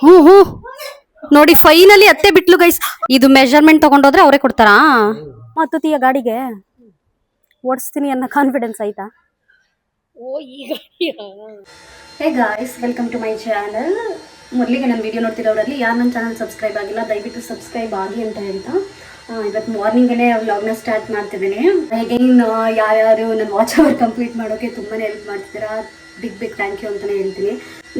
ಹ್ಞೂ ಹ್ಞೂ ನೋಡಿ ಫೈನಲಿ ಅತ್ತೆ ಬಿಟ್ಲು ಗೈಸ್. ಇದು ಮೆಜರ್ಮೆಂಟ್ ತಗೊಂಡೋದ್ರೆ ಅವರೇ ಕೊಡ್ತಾರಾ? ಮತ್ತುತ್ತೀಯ ಗಾಡಿಗೆ ಓಡಿಸ್ತೀನಿ ಅನ್ನೋ ಕಾನ್ಫಿಡೆನ್ಸ್ ಆಯ್ತಾ? Hey guys, welcome to my channel. ಮೊದಲಿಗೆ ನನ್ನ ವಿಡಿಯೋ ನೋಡ್ತಿರೋರಲ್ಲಿ ಯಾರು ನನ್ನ ಚಾನಲ್ ಸಬ್ಸ್ಕ್ರೈಬ್ ಆಗಿಲ್ಲ ದಯವಿಟ್ಟು ಸಬ್ಸ್ಕ್ರೈಬ್ ಆಗಿ ಅಂತ ಹೇಳ್ತಾ ಇವತ್ತು ಮಾರ್ನಿಂಗೇ ವ್ಲಾಗ್ನ ಸ್ಟಾರ್ಟ್ ಮಾಡ್ತಿದ್ದೀನಿ. ಹೇಗೇನು ಯಾರ್ಯಾರು ನನ್ನ ವಾಚ್ ಅವರ್ ಕಂಪ್ಲೀಟ್ ಮಾಡೋಕ್ಕೆ ತುಂಬಾ ಹೆಲ್ಪ್ ಮಾಡ್ತಿದ್ದೀರಾ, ಬಿಗ್ ಥ್ಯಾಂಕ್ ಯು ಅಂತಲೇ ಹೇಳ್ತೀನಿ.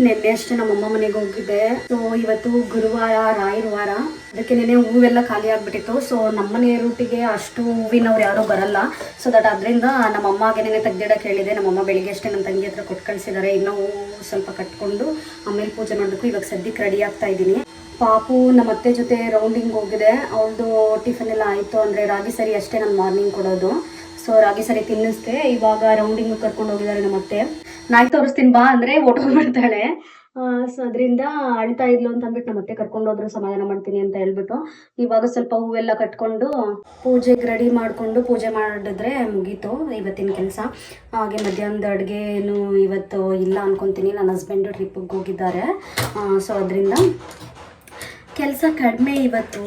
ನಿನ್ನೆ ಅಷ್ಟೇ ನಮ್ಮಮ್ಮ ಮನೆಗೆ ಹೋಗಿದ್ದೆ. ಸೊ ಇವತ್ತು ಗುರುವಾರ, ರಾಯರ ವಾರ, ಅದಕ್ಕೆ ನೆನೆ ಹೂವೆಲ್ಲ ಖಾಲಿ ಆಗಿಬಿಟ್ಟಿತ್ತು. ಸೊ ನಮ್ಮನೆ ರೂಟಿಗೆ ಅಷ್ಟು ಹೂವಿನವ್ರು ಯಾರೂ ಬರಲ್ಲ. ಸೊ ಅದರಿಂದ ನಮ್ಮಮ್ಮಗೆ ನೆನೆ ತೆಗ್ದಿಡಕ್ಕೆ ಹೇಳಿದೆ. ನಮ್ಮಮ್ಮ ಬೆಳಿಗ್ಗೆ ಅಷ್ಟೇ ನನ್ನ ತಂಗಿ ಹತ್ರ ಕೊಟ್ಟು ಕಳಿಸಿದ್ದಾರೆ. ಇನ್ನೂ ಹೂವು ಸ್ವಲ್ಪ ಕಟ್ಕೊಂಡು ಆಮೇಲೆ ಪೂಜೆ ಮಾಡಬೇಕು. ಇವಾಗ ಸದ್ಯಕ್ಕೆ ರೆಡಿ ಆಗ್ತಾ ಇದ್ದೀನಿ. ಪಾಪು ನಮ್ಮ ಅತ್ತೆ ಜೊತೆ ರೌಂಡಿಂಗ್ ಹೋಗಿದೆ. ಅವಳದು ಟಿಫನ್ ಎಲ್ಲ ಆಯಿತು. ಅಂದರೆ ರಾಗಿ ಸರಿ ಅಷ್ಟೇ ನಾನು ಮಾರ್ನಿಂಗ್ ಕೊಡೋದು. ಸೊ ರಾಗಿ ಸರಿ ತಿನ್ನಿಸ್ದೆ. ಇವಾಗ ರೌಂಡಿಂಗ್ ಕರ್ಕೊಂಡು ಹೋಗಿದ್ದಾರೆ ನಮ್ಮ ಅತ್ತೆ. ನಾಯಿ ತೋರಿಸ್ತೀನಿ ಬಾ ಅಂದರೆ ಓಟೋಗ್ಬಿಡ್ತಾಳೆ. ಸೊ ಅದರಿಂದ ಅಳ್ತಾ ಇದ್ಲು ಅಂತ ಅಂದ್ಬಿಟ್ಟು ನಮ್ಮ ಅತ್ತೆ ಕರ್ಕೊಂಡೋದ್ರು, ಸಮಾಧಾನ ಮಾಡ್ತೀನಿ ಅಂತ ಹೇಳ್ಬಿಟ್ಟು. ಇವಾಗ ಸ್ವಲ್ಪ ಹೂವೆಲ್ಲ ಕಟ್ಕೊಂಡು ಪೂಜೆಗೆ ರೆಡಿ ಮಾಡಿಕೊಂಡು ಪೂಜೆ ಮಾಡಿದ್ರೆ ಮುಗೀತು ಇವತ್ತಿನ ಕೆಲಸ. ಹಾಗೆ ಮಧ್ಯಾಹ್ನದ ಅಡುಗೆ ಏನು ಇವತ್ತು ಇಲ್ಲ ಅನ್ಕೊತೀನಿ. ನನ್ನ ಹಸ್ಬೆಂಡು ಟ್ರಿಪ್ಪಿಗೆ ಹೋಗಿದ್ದಾರೆ. ಸೊ ಅದರಿಂದ ಕೆಲಸ ಕಡಿಮೆ ಇವತ್ತು.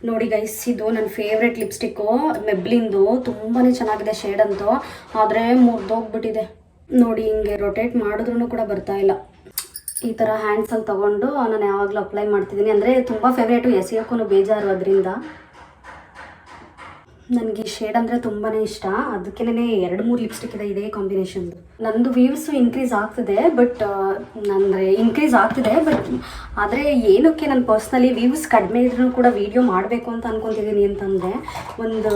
ನೋಡಿ ಗೈಸ್, ಇದು ನನ್ನ ಫೇವ್ರೆಟ್ ಲಿಪ್ಸ್ಟಿಕ್ಕು ಮೆಬ್ಲಿಂದು. ತುಂಬಾ ಚೆನ್ನಾಗಿದೆ ಶೇಡ್ ಅಂತೂ, ಆದರೆ ಮುರಿದೋಗ್ಬಿಟ್ಟಿದೆ. ನೋಡಿ ಹಿಂಗೆ ರೊಟೇಟ್ ಮಾಡಿದ್ರೂ ಕೂಡ ಬರ್ತಾ ಇಲ್ಲ. ಈ ಥರ ಹ್ಯಾಂಡ್ಸಲ್ಲಿ ತೊಗೊಂಡು ನಾನು ಯಾವಾಗಲೂ ಅಪ್ಲೈ ಮಾಡ್ತಿದ್ದೀನಿ. ಅಂದರೆ ತುಂಬ ಫೇವ್ರೇಟು, ಎಸೆಯೋಕ್ಕೂ ಬೇಜಾರು. ಅದರಿಂದ ನನಗೆ ಈ ಶೇಡ್ ಅಂದರೆ ತುಂಬಾ ಇಷ್ಟ. ಅದಕ್ಕೆ 2-3 ಲಿಪ್ಸ್ಟಿಕ್ ಇದೆ ಇದೇ ಕಾಂಬಿನೇಷನ್ದು. ನಂದು ವ್ಯೂಸು ಇನ್ಕ್ರೀಸ್ ಆಗ್ತಿದೆ, ಬಟ್ ಆದರೆ ಏನಕ್ಕೆ ನಾನು ಪರ್ಸ್ನಲಿ ವ್ಯೂಸ್ ಕಡಿಮೆ ಇದ್ರೂ ಕೂಡ ವೀಡಿಯೋ ಮಾಡಬೇಕು ಅಂತ ಅಂದ್ಕೊತಿದ್ದೀನಿ. ಅಂತಂದರೆ ಒಂದು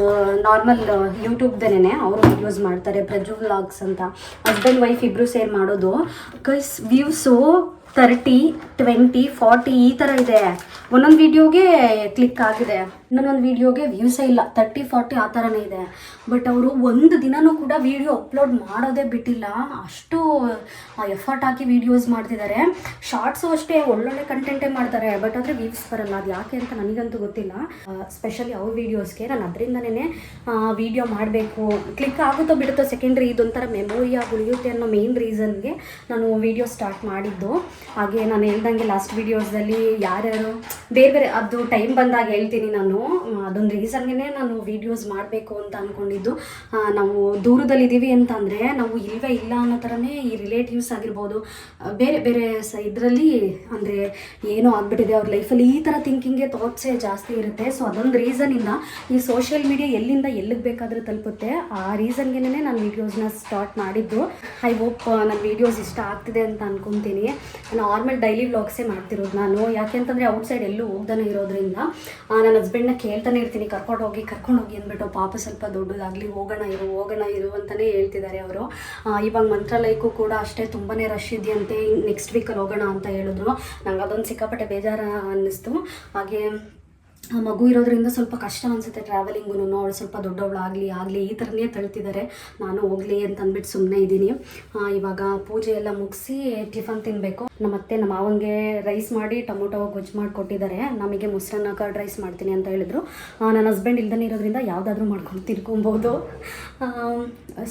ನಾರ್ಮಲ್ ಯೂಟ್ಯೂಬ್ದೇನೆ ಅವರು ವೀಡಿಯೋಸ್ ಮಾಡ್ತಾರೆ, ಪ್ರಜು ವ್ಲಾಗ್ಸ್ ಅಂತ. ಹಸ್ಬೆಂಡ್ ವೈಫ್ ಇಬ್ಬರು ಸೇರಿ ಮಾಡೋದು. ಗೈಸ್ ವ್ಯೂಸು 30, 20, 40 ಈ ಥರ ಇದೆ. ಒಂದೊಂದು ವೀಡಿಯೋಗೆ ಕ್ಲಿಕ್ ಆಗಿದೆ, ಇನ್ನೊಂದೊಂದು ವೀಡಿಯೋಗೆ ವ್ಯೂಸೇ ಇಲ್ಲ. 30, 40 ಆ ಥರನೇ ಇದೆ. ಬಟ್ ಅವರು ಒಂದು ದಿನವೂ ಕೂಡ ವೀಡಿಯೋ ಅಪ್ಲೋಡ್ ಮಾಡೋದೇ ಬಿಟ್ಟಿಲ್ಲ. ಅಷ್ಟು ಎಫರ್ಟ್ ಹಾಕಿ ವೀಡಿಯೋಸ್ ಮಾಡ್ತಿದ್ದಾರೆ. ಶಾರ್ಟ್ಸು ಅಷ್ಟೇ ಒಳ್ಳೊಳ್ಳೆ ಕಂಟೆಂಟೇ ಮಾಡ್ತಾರೆ, ಬಟ್ ಆದರೆ ವ್ಯೂಸ್ ಬರಲ್ಲ. ಅದು ಯಾಕೆ ಅಂತ ನನಗಂತೂ ಗೊತ್ತಿಲ್ಲ. ಸ್ಪೆಷಲಿ ಅವ್ರ ವೀಡಿಯೋಸ್ಗೆ ನಾನು ಅದರಿಂದನೇ ವೀಡಿಯೋ ಮಾಡಬೇಕು, ಕ್ಲಿಕ್ ಆಗುತ್ತೋ ಬಿಡುತ್ತೋ ಸೆಕೆಂಡ್ರಿ, ಇದೊಂಥರ ಮೆಮೊರಿಯಾಗಿ ಉಳಿಯುತ್ತೆ ಅನ್ನೋ ಮೇನ್ ರೀಸನ್ಗೆ ನಾನು ವೀಡಿಯೋ ಸ್ಟಾರ್ಟ್ ಮಾಡಿದ್ದು. ಹಾಗೆ ನಾನು ಹೇಳ್ದಂಗೆ ಲಾಸ್ಟ್ ವೀಡಿಯೋಸಲ್ಲಿ ಯಾರ್ಯಾರು ಬೇರೆ ಅದು ಟೈಮ್ ಬಂದಾಗ ಹೇಳ್ತೀನಿ ನಾನು. ಅದೊಂದು ರೀಸನ್ಗೆ ನಾನು ವೀಡಿಯೋಸ್ ಮಾಡಬೇಕು ಅಂತ ಅಂದ್ಕೊಂಡಿದ್ದು. ನಾವು ದೂರದಲ್ಲಿದ್ದೀವಿ ಅಂತಂದರೆ ನಾವು ಇಲ್ಲವೇ ಇಲ್ಲ ಅನ್ನೋ ಥರನೇ ಈ ರಿಲೇಟಿವ್ಸ್ ಆಗಿರ್ಬೋದು, ಬೇರೆ ಬೇರೆ ಇದರಲ್ಲಿ ಅಂದರೆ ಏನೋ ಆಗ್ಬಿಟ್ಟಿದೆ ಅವ್ರ ಲೈಫಲ್ಲಿ, ಈ ಥರ ಥಿಂಕಿಂಗ್ಗೆ ಥಾಟ್ಸೇ ಜಾಸ್ತಿ ಇರುತ್ತೆ. ಸೊ ಅದೊಂದು ರೀಸನಿಂದ ಈ ಸೋಷಿಯಲ್ ಮೀಡಿಯಾ ಎಲ್ಲಿಂದ ಎಲ್ಲಿಗೆ ಬೇಕಾದರೂ ತಲುಪುತ್ತೆ. ಆ ರೀಸನ್ಗೆ ನಾನು ವೀಡಿಯೋಸ್ನ ಸ್ಟಾರ್ಟ್ ಮಾಡಿದ್ದು. ಐ ಹೋಪ್ ನನ್ನ ವೀಡಿಯೋಸ್ ಇಷ್ಟ ಆಗ್ತಿದೆ ಅಂತ ಅಂದ್ಕೊತೀನಿ. ನಾರ್ಮಲ್ ಡೈಲಿ ವ್ಲಾಗ್ಸೇ ಮಾಡ್ತಿರೋದು ನಾನು. ಯಾಕೆಂತಂದರೆ ಔಟ್ಸೈಡ್ ಎಲ್ಲೂ ಹೋಗ್ದಾನೆ ಇರೋದ್ರಿಂದ ನನ್ನ ಹಸ್ಬೆಂಡ್ನ ಕೇಳ್ತಾನೆ ಇರ್ತೀನಿ, ಕರ್ಕೊಂಡು ಹೋಗಿ ಅಂದ್ಬಿಟ್ಟು. ಪಾಪ ಸ್ವಲ್ಪ ದೊಡ್ಡದಾಗಲಿ, ಹೋಗೋಣ ಇರು ಅಂತಲೇ ಹೇಳ್ತಿದ್ದಾರೆ ಅವರು. ಇವಾಗ ಮಂತ್ರಾಲಯಕ್ಕೂ ಕೂಡ ಅಷ್ಟೇ ತುಂಬಾ ರಶ್ ಇದೆಯಂತೆ. ನೆಕ್ಸ್ಟ್ ವೀಕಲ್ಲಿ ಹೋಗೋಣ ಅಂತ ಹೇಳಿದ್ರು. ನಂಗೆ ಅದೊಂದು ಸಿಕ್ಕಾಪಟ್ಟೆ ಬೇಜಾರು ಅನ್ನಿಸ್ತು. ಹಾಗೆ ಮಗು ಇರೋದ್ರಿಂದ ಸ್ವಲ್ಪ ಕಷ್ಟ ಅನಿಸುತ್ತೆ ಟ್ರಾವೆಲಿಂಗು. ಅವಳು ಸ್ವಲ್ಪ ದೊಡ್ಡವಳಾಗಲಿ ಈ ಥರನೇ ತಳ್ತಿದ್ದಾರೆ. ನಾನು ಹೋಗಲಿ ಅಂತ ಅಂದ್ಬಿಟ್ಟು ಸುಮ್ಮನೆ ಇದ್ದೀನಿ. ಇವಾಗ ಪೂಜೆ ಎಲ್ಲ ಮುಗಿಸಿ ಟಿಫನ್ ತಿನ್ನಬೇಕು. ನಮ್ಮ ಅತ್ತೆ ನಮ್ಮ ಮಾವನಿಗೆ ರೈಸ್ ಮಾಡಿ ಟೊಮೊಟೊ ಗೊಜ್ಜು ಮಾಡಿ ಕೊಟ್ಟಿದ್ದಾರೆ. ನಮಗೆ ಮೊಸರನ್ನ ಕರ್ಡ್ ರೈಸ್ ಮಾಡ್ತೀನಿ ಅಂತ ಹೇಳಿದ್ರು. ನನ್ನ ಹಸ್ಬೆಂಡ್ ಇಲ್ದೇ ಇರೋದ್ರಿಂದ ಯಾವುದಾದ್ರೂ ಮಾಡ್ಕೊಂಡು ತಿನ್ಕೊಬೋದು.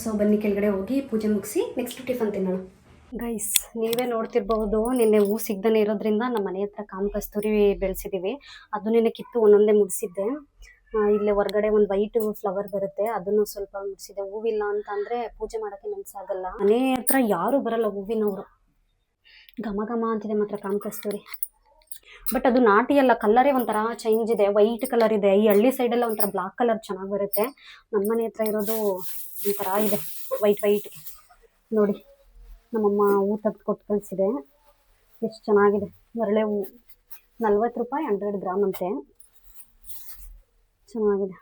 ಸೊ ಬನ್ನಿ ಕೆಳಗಡೆ ಹೋಗಿ ಪೂಜೆ ಮುಗಿಸಿ ನೆಕ್ಸ್ಟ್ ಟಿಫನ್ ತಿನ್ನೋಣ. ಗೈಸ್, ನೀವೇ ನೋಡ್ತಿರ್ಬಹುದು, ನಿನ್ನೆ ಹೂ ಸಿಗ್ದೇ ಇರೋದ್ರಿಂದ ನಮ್ಮ ಮನೆ ಹತ್ರ ಕಾಮಕಸ್ತೂರಿ ಬೆಳೆಸಿದ್ದೀವಿ. ಅದು ನಿನ್ನೆ ಕಿತ್ತು ಒಂದೊಂದೇ ಮುಡಿಸಿದ್ದೆ. ಇಲ್ಲೇ ಹೊರಗಡೆ ಒಂದು ವೈಟ್ ಫ್ಲವರ್ ಬರುತ್ತೆ, ಅದನ್ನು ಸ್ವಲ್ಪ ಮುಡಿಸಿದೆ. ಹೂವಿಲ್ಲ ಅಂತ ಅಂದರೆ ಪೂಜೆ ಮಾಡೋಕ್ಕೆ ಮನಸ್ಸಾಗಲ್ಲ. ಮನೆ ಹತ್ರ ಯಾರೂ ಬರಲ್ಲ ಹೂವಿನವರು. ಘಮ ಘಮ ಅಂತಿದೆ ಮಾತ್ರ ಕಾಮಕಸ್ತೂರಿ. ಬಟ್ ಅದು ನಾಟಿ ಅಲ್ಲ, ಕಲರೇ ಒಂಥರ ಚೇಂಜ್ ಇದೆ, ವೈಟ್ ಕಲರ್ ಇದೆ. ಈ ಹಳ್ಳಿ ಸೈಡೆಲ್ಲ ಒಂಥರ ಬ್ಲಾಕ್ ಕಲರ್ ಚೆನ್ನಾಗಿ ಬರುತ್ತೆ. ನಮ್ಮ ಮನೆ ಹತ್ರ ಇರೋದು ಒಂಥರ ಇದೆ ವೈಟ್ಗೆ. ನೋಡಿ, ನಮ್ಮಮ್ಮ ಹೂ ತೆಗೆದು ಕೊಟ್ಟು ಕಳಿಸಿದೆ. ಎಷ್ಟು ಚೆನ್ನಾಗಿದೆ ಮರಳೆ ಹೂ. 40 ರೂಪಾಯಿ 100 ಗ್ರಾಮ್ ಅಂತೆ. ಚೆನ್ನಾಗಿದೆ.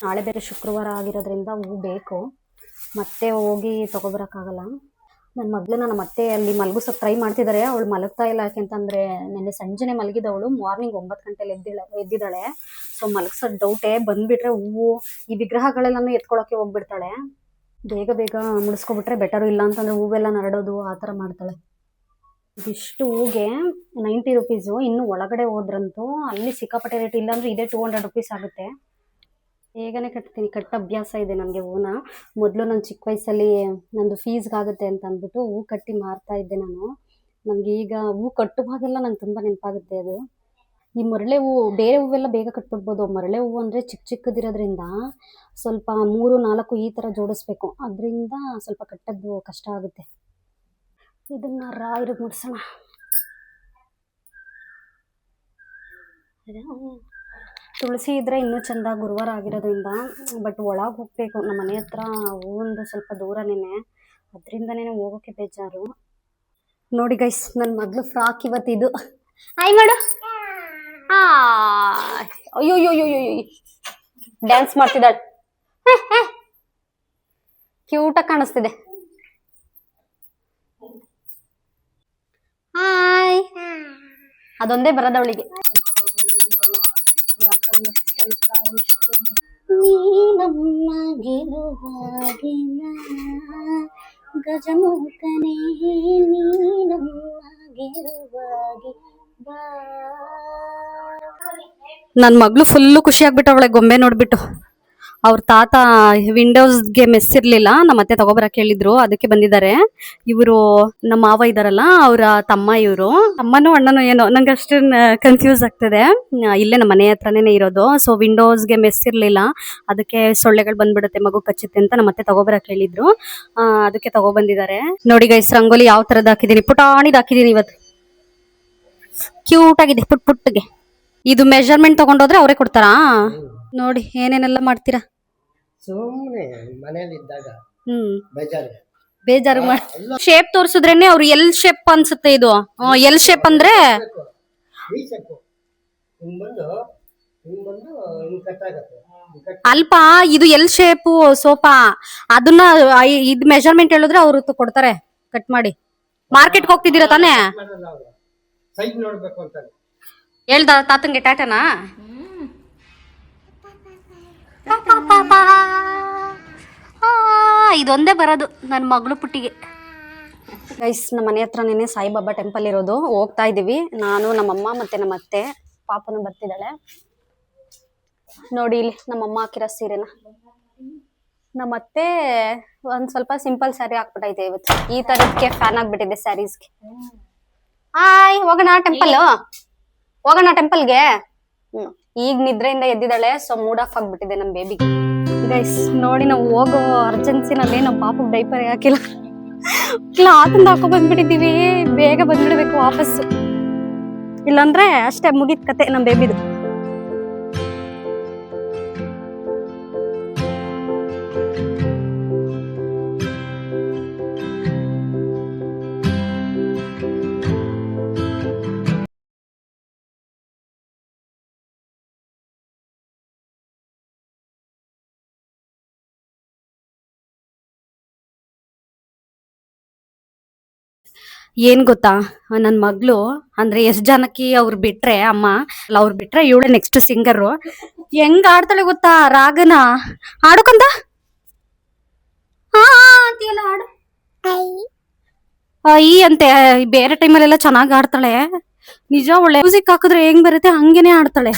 ನಾಳೆ ಬೇರೆ ಶುಕ್ರವಾರ ಆಗಿರೋದ್ರಿಂದ ಹೂ ಬೇಕು, ಮತ್ತೆ ಹೋಗಿ ತೊಗೊಬರೋಕ್ಕಾಗಲ್ಲ. ನನ್ನ ಮಗಳನ್ನ ನಮ್ಮ ಅತ್ತೆ ಅಲ್ಲಿ ಮಲಗಿಸೋಕೆ ಟ್ರೈ ಮಾಡ್ತಿದ್ದಾರೆ. ಅವಳು ಮಲಗ್ತಾ ಇಲ್ಲ. ಯಾಕೆಂತಂದರೆ ನೆನ್ನೆ ಸಂಜೆನೇ ಮಲಗಿದವಳು, ಮಾರ್ನಿಂಗ್ 9 ಗಂಟೆಲಿ ಎದ್ದಿದ್ದಾಳೆ. ಸೊ ಮಲಗಿಸೋದು ಡೌಟೇ. ಬಂದುಬಿಟ್ರೆ ಹೂವು ಈ ವಿಗ್ರಹಗಳೆಲ್ಲನೂ ಎತ್ಕೊಳ್ಳೋಕ್ಕೆ ಹೋಗ್ಬಿಡ್ತಾಳೆ. ಬೇಗ ಮುಡಿಸ್ಕೊಬಿಟ್ರೆ ಬೆಟರು. ಇಲ್ಲ ಅಂತಂದರೆ ಹೂವೆಲ್ಲ ನರಡೋದು ಆ ಥರ ಮಾಡ್ತಾಳೆ. ಇದಿಷ್ಟು ಹೂಗೆ 90 ರುಪೀಸು. ಇನ್ನು ಒಳಗಡೆ ಹೋದ್ರಂತೂ ಅಲ್ಲಿ ಸಿಕ್ಕಾಪಟ್ಟೆ ರೇಟ್. ಇಲ್ಲಾಂದರೆ ಇದೇ 200 ರುಪೀಸ್ ಆಗುತ್ತೆ. ಬೇಗನೆ ಕಟ್ತೀನಿ, ಅಭ್ಯಾಸ ಇದೆ ನನಗೆ ಹೂನ. ಮೊದಲು ನಾನು ಚಿಕ್ಕ ವಯಸ್ಸಲ್ಲಿ ನಂದು ಫೀಸ್ಗಾಗುತ್ತೆ ಅಂತ ಅಂದ್ಬಿಟ್ಟು ಹೂ ಕಟ್ಟಿ ಮಾರ್ತಾ ಇದ್ದೆ ನಾನು. ನನಗೆ ಈಗ ಹೂ ಕಟ್ಟುವಾಗೆಲ್ಲ ನಂಗೆ ತುಂಬ ನೆನಪಾಗುತ್ತೆ ಅದು. ಈ ಮರಳೆ ಹೂವು ಬೇರೆ ಹೂವೆಲ್ಲ ಬೇಗ ಕಟ್ಬಿಡ್ಬೋದು. ಮರಳೆ ಹೂವು ಅಂದರೆ ಚಿಕ್ಕ ಚಿಕ್ಕದಿರೋದ್ರಿಂದ ಸ್ವಲ್ಪ 3-4 ಈ ಥರ ಜೋಡಿಸ್ಬೇಕು. ಅದರಿಂದ ಸ್ವಲ್ಪ ಕಟ್ಟೋದು ಕಷ್ಟ ಆಗುತ್ತೆ. ಇದನ್ನು ರಾಯರಿಗೆ ಮುಡ್ಸೋಣ. ತುಳಸಿ ಇದ್ರೆ ಇನ್ನೂ ಚಂದ ಗುರುವಾರ ಆಗಿರೋದ್ರಿಂದ. ಬಟ್ ಒಳಗೆ ಹೋಗ್ಬೇಕು, ನಮ್ಮ ಮನೆ ಹತ್ರ ಹೂವಿಂದ ಸ್ವಲ್ಪ ದೂರನೇ, ಅದರಿಂದನೇ ಹೋಗೋಕ್ಕೆ ಬೇಜಾರು. ನೋಡಿ ಗೈಸ್, ನನ್ನ ಮಗಳು ಫ್ರಾಕ್ ಇವತ್ತಿದು. ಹಾಯ್ ಮಾಡು. ಅಯ್ಯೋ ಅಯ್ಯೋ ಅಯ್ಯೋ ಡ್ಯಾನ್ಸ್ ಮಾಡ್ತಿದ್ದಾಳೆ. ಕ್ಯೂಟಾಗಿ ಕಾಣಿಸ್ತಿದೆ. ಹಾಯ್. ಅದೊಂದೇ ಬರೋದು ಅವಳಿಗೆ. ನೀನಮ್ಮ ಗೆಲುವಾಗಿನ ಗಜಮುಖನೇ, ನೀನಮ್ಮ ಗೆಲುವಾಗಿ ಬಾ. ನನ್ನ ಮಗಳು ಫುಲ್ಲು ಖುಷಿ ಆಗ್ಬಿಟ್ಟು ಅವಳೆ ಗೊಂಬೆ ನೋಡ್ಬಿಟ್ಟು. ಅವ್ರ ತಾತ ವಿಂಡೋಸ್ಗೆ ಮೆಸ್ ಇರ್ಲಿಲ್ಲ, ನಮ್ಮ ಅತ್ತೆ ತಗೋಬರಕ್ಕೆ ಹೇಳಿದ್ರು, ಅದಕ್ಕೆ ಬಂದಿದ್ದಾರೆ. ಇವರು ನಮ್ಮ ಮಾವ ಇದಾರಲ್ಲ, ಅವರ ತಮ್ಮ. ಇವರು ತಮ್ಮನೋ ಅಣ್ಣನೋ ಏನೋ, ನಂಗೆ ಅಷ್ಟು ಕನ್ಫ್ಯೂಸ್ ಆಗ್ತದೆ. ಇಲ್ಲೇ ನಮ್ಮ ಮನೆ ಹತ್ರನೇ ಇರೋದು. ಸೊ ವಿಂಡೋಸ್ಗೆ ಮೆಸ್ ಇರ್ಲಿಲ್ಲ, ಅದಕ್ಕೆ ಸೊಳ್ಳೆಗಳು ಬಂದ್ಬಿಡುತ್ತೆ, ಮಗು ಕಚ್ಚುತ್ತೆ ಅಂತ ನಮ್ಮ ಅತ್ತೆ ತಗೋಬರಕ್ಕೆ ಹೇಳಿದ್ರು. ಅದಕ್ಕೆ ತಗೊಬಂದಿದ್ದಾರೆ. ನೋಡಿ ಗೈಸ್, ರಂಗೋಲಿ ಯಾವ ತರದ್ ಹಾಕಿದೀನಿ, ಪುಟಾಣಿದ್ ಹಾಕಿದೀನಿ ಇವತ್ತು. ಕ್ಯೂಟ್ ಆಗಿದೆ, ಪುಟ್ ಪುಟ್ಟಿಗೆ. ಇದು ಮೆಜರ್ಮೆಂಟ್ ತಗೊಂಡೋದ್ರೆ ಅವರೇ ಕೊಡ್ತಾರಾ? ನೋಡಿ ಏನೇನೆಲ್ಲ ಮಾಡ್ತೀರಾ. ಸುಮ್ಮನೆ ಮನೇಲಿ ಇದ್ದಾಗ ಬೇಜಾರು ಮಾಡಿ ಶೇಪ್ ತೋರಿಸಿದ್ರೇನೆ ಅವ್ರು ಎಲ್ ಶೇಪ್ ಅನ್ಸುತ್ತೆ. ಇದು ಎಲ್ ಶೇಪ್ ಅಂದ್ರೆ ಅಲ್ಪ, ಇದು ಎಲ್ ಶೇಪು ಸೋಫಾ. ಅದನ್ನ ಇದ್ ಮೆಜರ್ಮೆಂಟ್ ಹೇಳಿದ್ರೆ ಅವ್ರು ಕೊಡ್ತಾರೆ ಕಟ್ ಮಾಡಿ. ಮಾರ್ಕೆಟ್ಗೆ ಹೋಗ್ತಿದ್ದೀರಾ ತಾನೇ? ಹೇಳ್ದ ತಾತಂಗೆ ಟಾಟನಾ? ಇದೊಂದೇ ಬರೋದು ನನ್ನ ಮಗಳು ಪುಟ್ಟಿಗೆ. ಗೈಸ್, ನಮ್ಮ ಮನೆ ಹತ್ರನೇ ಸಾಯಿಬಾಬಾ ಟೆಂಪಲ್ ಇರೋದು. ಹೋಗ್ತಾ ಇದೀವಿ, ನಾನು, ನಮ್ಮಮ್ಮ ಮತ್ತೆ ನಮ್ಮ ಅತ್ತೆ. ಪಾಪನು ಬರ್ತಿದ್ದಾಳೆ. ನೋಡಿ ಇಲ್ಲಿ ನಮ್ಮಮ್ಮ ಹಾಕಿರೋ ಸೀರೆನ. ನಮ್ಮ ಅತ್ತೆ ಒಂದ್ ಸ್ವಲ್ಪ ಸಿಂಪಲ್ ಸ್ಯಾರಿ ಹಾಕ್ಬಿಟ್ಟೈತೆ ಇವತ್ತು. ಈ ತರದಕ್ಕೆ ಫ್ಯಾನ್ ಆಗ್ಬಿಟ್ಟಿದೆ ಸ್ಯಾರೀಸ್ಗೆ. ಹಾಯ್, ಹೋಗೋಣ ಟೆಂಪಲ್, ಹೋಗೋಣ ಟೆಂಪಲ್ಗೆ. ಈಗ ನಿದ್ರೆಯಿಂದ ಎದ್ದಿದ್ದಾಳೆ, ಸೊ ಮೂಡ್ ಆಫ್ ಆಗ್ಬಿಟ್ಟಿದೆ ನಮ್ ಬೇಬಿಗೆ. ಗೈಸ್ ನೋಡಿ, ನಾವು ಹೋಗೋ ಅರ್ಜೆನ್ಸಿನಲ್ಲಿ ನಮ್ಮ ಪಾಪು ಡೈಪರ್ ಹಾಕಿಲ್ಲ, ಕ್ಲಾತ್ ಹಾಕೋ ಬಂದ್ಬಿಟ್ಟಿದೀವಿ. ಬೇಗ ಬಂದ್ಬಿಡ್ಬೇಕು ವಾಪಸ್ಸು, ಇಲ್ಲಾಂದ್ರೆ ಅಷ್ಟೇ ಮುಗಿತ್ ಕತೆ ನಮ್ ಬೇಬಿದು. ಏನ್ ಗೊತ್ತಾ, ನನ್ನ ಮಗಳು ಅಂದ್ರೆ ಎಷ್ಟ್ ಜನಕ್ಕೆ ಅವ್ರು ಬಿಟ್ರೆ ಅಮ್ಮ ಅಲ್ಲ, ಅವ್ರು ಬಿಟ್ರೆ ಇವಳೆ ನೆಕ್ಸ್ಟ್ ಸಿಂಗರು. ಹೆಂಗ್ ಆಡ್ತಾಳೆ ಗೊತ್ತಾ ರಾಗನ. ಆಡೋಕಂತ ಆಡು ಈ ಅಂತೆ. ಬೇರೆ ಟೈಮಲ್ಲೆಲ್ಲ ಚೆನ್ನಾಗಿ ಆಡ್ತಾಳೆ, ನಿಜ. ಒಳ್ಳೆ ಮ್ಯೂಸಿಕ್ ಹಾಕಿದ್ರೆ ಹೆಂಗ್ ಬರುತ್ತೆ ಹಂಗೇನೆ ಆಡ್ತಾಳೆ.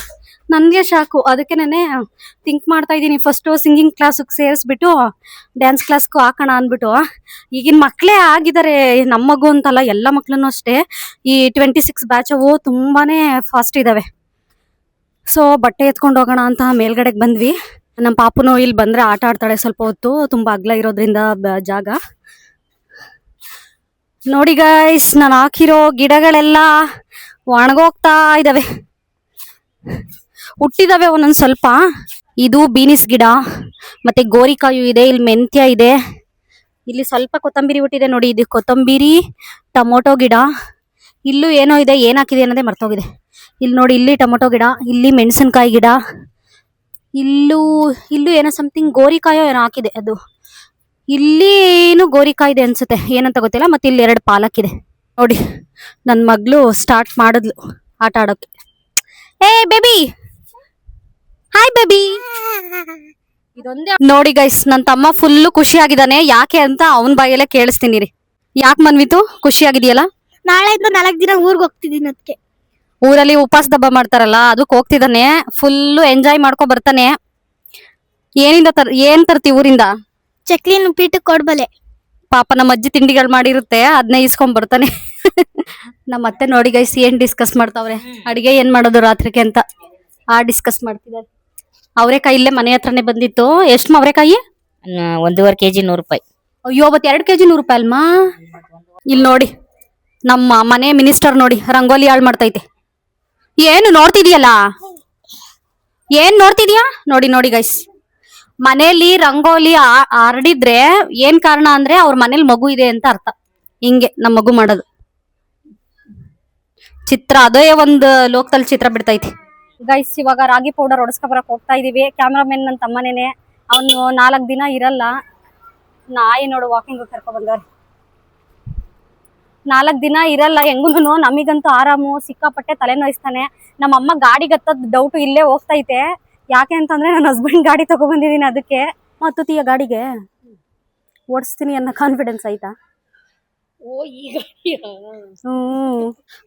ನನ್ಗೆ ಶಾಕು. ಅದಕ್ಕೆ ನಾನೇ ಥಿಂಕ್ ಮಾಡ್ತಾ ಇದ್ದೀನಿ, ಫಸ್ಟ್ ಸಿಂಗಿಂಗ್ ಕ್ಲಾಸ್ಗೆ ಸೇರಿಸ್ಬಿಟ್ಟು ಡ್ಯಾನ್ಸ್ ಕ್ಲಾಸ್ಗೂ ಹಾಕೋಣ ಅಂದ್ಬಿಟ್ಟು. ಈಗಿನ ಮಕ್ಕಳೇ ಆಗಿದ್ದಾರೆ, ನಮ್ಮ ಮಗು ಅಂತಲ್ಲ, ಎಲ್ಲ ಮಕ್ಳನ್ನು ಅಷ್ಟೇ. ಈ 26 ಬ್ಯಾಚ್ ಅವು ತುಂಬಾನೇ ಫಾಸ್ಟ್ ಇದಾವೆ. ಸೊ ಬಟ್ಟೆ ಎತ್ಕೊಂಡು ಹೋಗೋಣ ಅಂತ ಮೇಲ್ಗಡೆಗೆ ಬಂದ್ವಿ. ನಮ್ಮ ಪಾಪುನು ಇಲ್ಲಿ ಬಂದ್ರೆ ಆಟ ಆಡ್ತಾಳೆ ಸ್ವಲ್ಪ ಹೊತ್ತು, ತುಂಬಾ ಅಗ್ಲ ಇರೋದ್ರಿಂದ ಜಾಗ. ನೋಡಿ ಗೈಸ್, ನಾನು ಹಾಕಿರೋ ಗಿಡಗಳೆಲ್ಲ ಒಣಗೋಗ್ತಾ ಇದಾವೆ, ಹುಟ್ಟಿದಾವೆ ಒಂದೊಂದ್ ಸ್ವಲ್ಪ. ಇದು ಬೀನಿಸ್ ಗಿಡ, ಮತ್ತೆ ಗೋರಿಕಾಯಿ ಇದೆ, ಇಲ್ಲಿ ಮೆಂತ್ಯ ಇದೆ, ಇಲ್ಲಿ ಸ್ವಲ್ಪ ಕೊತ್ತಂಬರಿ ಹುಟ್ಟಿದೆ ನೋಡಿ. ಇದು ಕೊತ್ತಂಬರಿ, ಟೊಮೊಟೊ ಗಿಡ. ಇಲ್ಲೂ ಏನೋ ಇದೆ, ಏನ್ ಹಾಕಿದೆ ಅನ್ನೋದೇ ಮರ್ತೋಗಿದೆ. ಇಲ್ಲಿ ನೋಡಿ, ಇಲ್ಲಿ ಟೊಮೊಟೊ ಗಿಡ, ಇಲ್ಲಿ ಮೆಣಸಿನ್ಕಾಯಿ ಗಿಡ, ಇಲ್ಲೂ ಏನೋ ಸಮಥಿಂಗ್ ಗೋರಿಕಾಯೋ ಏನೋ ಹಾಕಿದೆ. ಅದು ಇಲ್ಲಿ ಏನು ಗೋರಿಕಾಯಿ ಇದೆ ಅನ್ಸುತ್ತೆ, ಏನಂತ ಗೊತ್ತಿಲ್ಲ. ಮತ್ತೆ ಇಲ್ಲಿ 2 ಪಾಲಕ್ ಇದೆ ನೋಡಿ. ನನ್ನ ಮಗಳು ಸ್ಟಾರ್ಟ್ ಮಾಡಿದ್ಲು ಆಟ ಆಡೋಕೆ. ಏ ಬೇಬಿ, ಹಾಯ್ ಬೇಬಿ. ಇದೊಂದೇ ನೋಡಿ ಗೈಸ್, ನನ್ನ ತಮ್ಮ ಫುಲ್ಲು ಖುಷಿ ಆಗಿದ್ದಾನೆ. ಯಾಕೆ ಅಂತ ಅವನ ಬಾಯಲ್ಲೇ ಕೇಳಿಸ್ತೀನಿ ರೀ. ಯಾಕೆ ಮನ್ವಿತು ಖುಷಿ ಆಗಿದೆಯಲ್ಲ? ನಾಳೆಯಿಂದ 4 ದಿನ ಊರ್ಗ್ ಹೋಗ್ತಿದ್ದೀನಿ. ಅದಕ್ಕೆ ಊರಲ್ಲಿ ಉಪವಾಸ ದಬ್ಬ ಮಾಡ್ತಾರಲ್ಲ, ಅದಕ್ಕೆ ಹೋಗ್ತಿದ್ದಾನೆ. ಫುಲ್ಲು ಎಂಜಾಯ್ ಮಾಡ್ಕೊ ಬರ್ತಾನೆ. ಏನ್ ತರ್ತಿ ಊರಿಂದ? ಚಕ್ಲಿನ ಉಪ್ಪಿಟ್ಟು, ಕೊಡ್ಬಲೆ. ಪಾಪ ನಮ್ಮ ಅಜ್ಜಿ ತಿಂಡಿಗಳು ಮಾಡಿರುತ್ತೆ, ಅದನ್ನೇ ಇಸ್ಕೊಂಡ್ ಬರ್ತಾನೆ. ನಮ್ಮ ಅತ್ತೆ ನೋಡಿ ಗೈಸ್ ಏನ್ ಡಿಸ್ಕಸ್ ಮಾಡ್ತಾವ್ರೆ, ಅಡಿಗೆ ಏನ್ ಮಾಡೋದು ರಾತ್ರಿಗೆ ಅಂತ ಡಿಸ್ಕಸ್ ಮಾಡ್ತಿದ್ದಾರೆ. ಅವರೆಕಾಯಿ ಇಲ್ಲೇ ಮನೆ ಹತ್ರನೇ ಬಂದಿತ್ತು. ಎಷ್ಟು ಅವರೆಕಾಯಿ? 1.5 kg 100 ರೂಪಾಯಿ. ಅಯ್ಯೋ, 2 kg 100 ರೂಪಾಯಿ ಅಲ್ಮಾ. ಇಲ್ಲಿ ನೋಡಿ ನಮ್ಮ ಮನೆ ಮಿನಿಸ್ಟರ್ ನೋಡಿ ರಂಗೋಲಿ ಹಾಳು ಮಾಡ್ತೈತೆ. ಏನು ನೋಡ್ತಿದ್ಯಲ್ಲ, ಏನ್ ನೋಡ್ತಿದ್ಯಾ? ನೋಡಿ ನೋಡಿ ಗೈಸ್, ಮನೇಲಿ ರಂಗೋಲಿ ಹರಡಿದ್ರೆ ಏನ್ ಕಾರಣ ಅಂದ್ರೆ ಅವ್ರ ಮನೇಲಿ ಮಗು ಇದೆ ಅಂತ ಅರ್ಥ. ಹಿಂಗೆ ನಮ್ಮ ಮಗು ಮಾಡೋದು ಚಿತ್ರ, ಅದೇ ಒಂದು ಲೋಕದಲ್ಲಿ ಚಿತ್ರ ಬಿಡ್ತೈತಿ. ಗೈಸ್ ಇವಾಗ ರಾಗಿ ಪೌಡರ್ ಹೊಡಸ್ಕೊ ಬರಕ್ ಹೋಗ್ತಾ ಇದೀವಿ. ಕ್ಯಾಮ್ರಾಮನ್ ನನ್ನ ತಮ್ಮನೇನೆ, ಅವನು 4 ದಿನ ಇರಲ್ಲ. ನಾಯಿ ನೋಡು ವಾಕಿಂಗ್ ಕರ್ಕೊ ಬಂದವ್ರೆ. 4 ದಿನ ಇರಲ್ಲ. ಹೆಂಗುನು ನಮಿಗಂತೂ ಆರಾಮು, ಸಿಕ್ಕಾಪಟ್ಟೆ ತಲೆನೋಯಿಸ್ತಾನೆ. ನಮ್ಮಮ್ಮ ಗಾಡಿಗೆ ಹತ್ತದ್ ಡೌಟು ಇಲ್ಲೇ ಹೋಗ್ತೈತೆ. ಯಾಕೆ ಅಂತಂದ್ರೆ ನನ್ನ ಹಸ್ಬೆಂಡ್ ಗಾಡಿ ತಗೊಬಂದಿದೀನಿ, ಅದಕ್ಕೆ. ಮತ್ತುತ್ತೀಯ ಗಾಡಿಗೆ ಓಡಿಸ್ತೀನಿ ಅನ್ನೋ ಕಾನ್ಫಿಡೆನ್ಸ್ ಆಯ್ತಾ?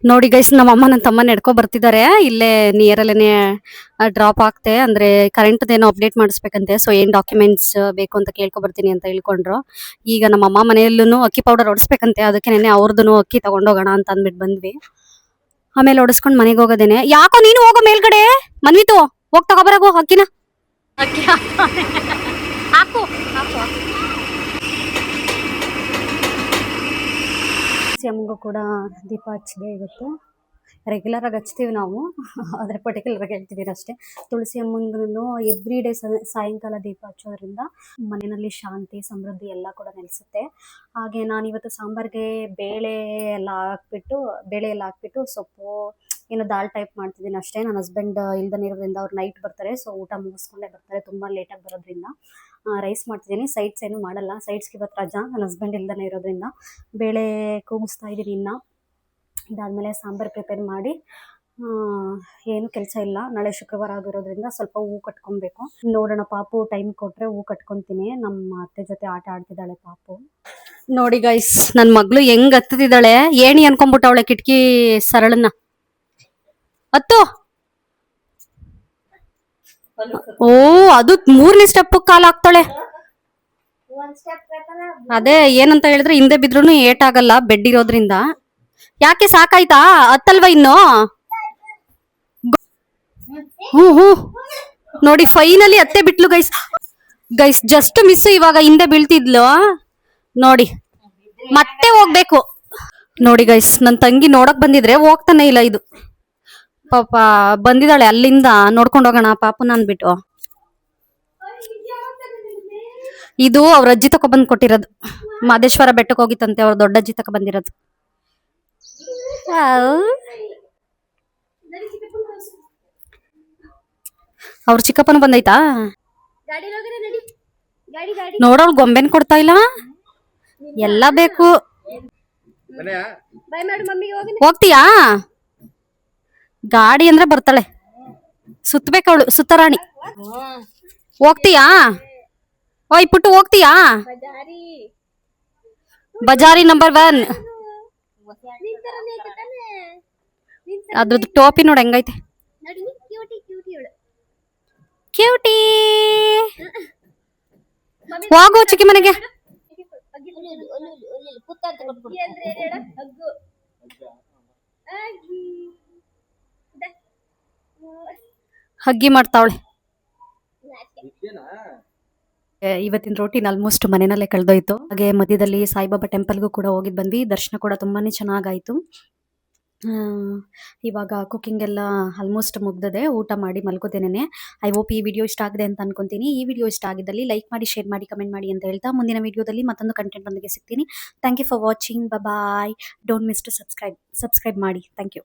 ನೋಡಿ ಗೈಸ್, ನಮ್ಮ ಅಮ್ಮ ನನ್ನ ತಮ್ಮ ನಡ್ಕೊ ಬರ್ತಿದ್ದಾರೆ. ಇಲ್ಲೇ ನಿಯರ್ ಅಲ್ಲೇನೆ ಡ್ರಾಪ್ ಆಗ್ತೆ, ಅಂದ್ರೆ ಕರೆಂಟ್ ಏನೋ ಅಪ್ಡೇಟ್ ಮಾಡಿಸ್ಬೇಕಂತೆ. ಸೊ ಏನ್ ಡಾಕ್ಯುಮೆಂಟ್ಸ್ ಬೇಕು ಅಂತ ಕೇಳ್ಕೊ ಬರ್ತೀನಿ ಅಂತ ಹೇಳ್ಕೊಂಡ್ರು. ಈಗ ನಮ್ಮ ಅಮ್ಮ ಮನೆಯಲ್ಲೂ ಅಕ್ಕಿ ಪೌಡರ್ ಹೊಡಿಸ್ಬೇಕಂತೆ, ಅದಕ್ಕೆ ನೆನೆ ಅವ್ರದ್ದು ಅಕ್ಕಿ ತಗೊಂಡೋಗೋಣ ಅಂತ ಅಂದ್ಬಿಟ್ಟು ಬಂದ್ವಿ. ಆಮೇಲೆ ಹೊಡಿಸ್ಕೊಂಡ್ ಮನೆಗೆ ಹೋಗೋದೇನೆ. ಯಾಕೋ ನೀನು ಹೋಗೋ ಮೇಲ್ಗಡೆ, ಮನ್ವಿತು ಹೋಗ್ ತಗೊಬರಾಗೋ ಅಕ್ಕಿನ. ಅಕ್ಕಿ ಹಾಕು ಹಾಕು. ಅಮ್ಮಗೂ ಕೂಡ ದೀಪ ಹಚ್ಚಿದೆ ಇವತ್ತು. ರೆಗ್ಯುಲರ್ ಆಗಿ ಹಚ್ತೀವಿ ನಾವು, ಆದರೆ ಪರ್ಟಿಕ್ಯುಲರ್ ಆಗಿ ಹೇಳ್ತಿದ್ದೀನಿ ಅಷ್ಟೇ. ತುಳಸಿ ಅಮ್ಮಂಗೂ ಎವ್ರಿ ಡೇ ಸಾಯಂಕಾಲ ದೀಪ ಹಚ್ಚೋದ್ರಿಂದ ಮನೆಯಲ್ಲಿ ಶಾಂತಿ ಸಮೃದ್ಧಿ ಎಲ್ಲ ಕೂಡ ನೆಲೆಸುತ್ತೆ. ಹಾಗೆ ನಾನಿವತ್ತು ಸಾಂಬಾರಿಗೆ ಬೇಳೆ ಎಲ್ಲ ಹಾಕ್ಬಿಟ್ಟು ಸೊಪ್ಪು ಏನೋ ದಾಲ್ ಟೈಪ್ ಮಾಡ್ತಿದ್ದೀನಿ ಅಷ್ಟೇ. ನನ್ನ ಹಸ್ಬೆಂಡ್ ಇಲ್ದನೇ ಇರೋದ್ರಿಂದ ಅವ್ರು ನೈಟ್ ಬರ್ತಾರೆ. ಸೊ ಊಟ ಮುಗಿಸ್ಕೊಂಡೇ ಬರ್ತಾರೆ, ತುಂಬ ಲೇಟಾಗಿ ಬರೋದ್ರಿಂದ ರೈಸ್ ಮಾಡ್ತಿದ್ದೀನಿ. ಸೈಡ್ಸ್ ಏನು ಮಾಡಲ್ಲ, ಸೈಡ್ಸ್ಗೆ ಇವತ್ತು ರಜಾ, ನನ್ನ ಹಸ್ಬೆಂಡ್ ಇಲ್ದನೇ ಇರೋದ್ರಿಂದ. ಬೇಳೆ ಕೂಗಿಸ್ತಾ ಇದ್ದೀನಿ ಇನ್ನು. ಇದಾದಮೇಲೆ ಸಾಂಬಾರು ಪ್ರಿಪೇರ್ ಮಾಡಿ, ಏನು ಕೆಲಸ ಇಲ್ಲ. ನಾಳೆ ಶುಕ್ರವಾರ ಆಗಿರೋದ್ರಿಂದ ಸ್ವಲ್ಪ ಹೂ ಕಟ್ಕೊಬೇಕು. ನೋಡೋಣ, ಪಾಪು ಟೈಮ್ ಕೊಟ್ಟರೆ ಹೂ ಕಟ್ಕೊತೀನಿ. ನಮ್ಮ ಅತ್ತೆ ಜೊತೆ ಆಟ ಆಡ್ತಿದ್ದಾಳೆ ಪಾಪು. ನೋಡಿ ಗೈಸ್, ನನ್ನ ಮಗಳು ಹೆಂಗ್ ಹತ್ತಿದ್ದಾಳೆ, ಏಣಿ ಅನ್ಕೊಂಡ್ಬಿಟ್ಟವಳೆ ಕಿಟಕಿ ಸರಳನ್ನ. ಹತ್ತು. ಓ, ಅದು 3ನೇ ಸ್ಟೆಪ್ ಕಾಲ್ ಹಾಕ್ತಾಳೆ. ಅದೇ ಏನಂತ ಹೇಳಿದ್ರೆ ಹಿಂದೆ ಬಿದ್ರೂ ಏಟಾಗಲ್ಲ ಬೆಡ್ ಇರೋದ್ರಿಂದ. ಯಾಕೆ ಸಾಕಾಯ್ತಾ? ಹತ್ತಲ್ವಾ ಇನ್ನು? ನೋಡಿ ಫೈನಲಿ ಅತ್ತೆ ಬಿಟ್ಲು ಗೈಸ್. ಗೈಸ್ ಜಸ್ಟ್ ಮಿಸ್, ಇವಾಗ ಹಿಂದೆ ಬೀಳ್ತಿದ್ಲು ನೋಡಿ. ಮತ್ತೆ ಹೋಗ್ಬೇಕು ನೋಡಿ ಗೈಸ್. ನನ್ ತಂಗಿ ನೋಡಕ್ ಬಂದಿದ್ರೆ ಹೋಗ್ತಾನೆ ಇಲ್ಲ. ಇದು ಪಾಪ ಬಂದಿದ್ದಾಳೆ ಅಲ್ಲಿಂದ, ನೋಡ್ಕೊಂಡು ಹೋಗೋಣ ಪಾಪುನ ಅಂದ್ಬಿಟ್ಟು. ಇದು ಅವ್ರ ಅಜ್ಜಿ ತಕೊ ಬಂದ್ ಕೊಟ್ಟಿರೋದು. ಮಾದೇಶ್ವರ ಬೆಟ್ಟಕ್ಕೆ ಹೋಗಿತ್ತಂತೆ, ಅವ್ರ ದೊಡ್ಡ ಅಜ್ಜಿ ತಕೊ ಬಂದಿರೋದು. ಅವ್ರ ಚಿಕ್ಕಪ್ಪನ ಬಂದೈತಾ? ನೋಡೋಳ್ ಗೊಂಬೆನ್ ಕೊಡ್ತಾ ಇಲ್ಲ, ಎಲ್ಲ ಬೇಕು. ಹೋಗ್ತೀಯಾ? ಗಾಡಿ ಅಂದ್ರೆ ಬರ್ತಾಳೆ, ಸುತ್ತಬೇಕವಳು ಸುತ್ತರಾಣಿ. ಹೋಗ್ತೀಯಾ? ಓಯ್ ಪುಟ್ಟು ಹೋಗ್ತೀಯಾ? ಬಜಾರಿ ನಂಬರ್ 1. ಅದ್ರದ್ದು ಟೋಪಿ ನೋಡ್ ಹೆಂಗೈತೆ, ಕ್ಯೂಟಿ. ಹೋಗು ಚಿಕ್ಕಿ ಮನೆಗೆ. ಹಗ್ಗಿ ಮಾಡ್ತಾವಳೆ. ಇವತ್ತಿನ ರೋಟೀನ್ ಆಲ್ಮೋಸ್ಟ್ ಮನೆಯಲ್ಲೇ ಕಳೆದೋಯ್ತು. ಹಾಗೆ ಮಧ್ಯದಲ್ಲಿ ಸಾಯಿಬಾಬಾ ಟೆಂಪಲ್ಗೂ ಕೂಡ ಹೋಗಿದ್ ಬಂದ್ವಿ. ದರ್ಶನ ಕೂಡ ತುಂಬಾನೇ ಚೆನ್ನಾಗಾಯ್ತು. ಇವಾಗ ಕುಕಿಂಗ್ ಎಲ್ಲ ಆಲ್ಮೋಸ್ಟ್ ಮುಗ್ದದೆ, ಊಟ ಮಾಡಿ ಮಲ್ಕೋತೇನೆ. ಐ ಹೋಪ್ ಈ ವಿಡಿಯೋ ಇಷ್ಟ ಆಗಿದೆ ಅಂತ ಅನ್ಕೊಂತೀನಿ. ಈ ವಿಡಿಯೋ ಇಷ್ಟ ಆಗಿದ್ದಲ್ಲಿ ಲೈಕ್ ಮಾಡಿ, ಶೇರ್ ಮಾಡಿ, ಕಮೆಂಟ್ ಮಾಡಿ ಅಂತ ಹೇಳ್ತಾ ಮುಂದಿನ ವಿಡಿಯೋದಲ್ಲಿ ಮತ್ತೊಂದು ಕಂಟೆಂಟ್ ಒಂದಿಗೆ ಸಿಗ್ತೀನಿ. Thank you for watching. Bye. Don't miss to subscribe ಮಾಡಿ. Thank you.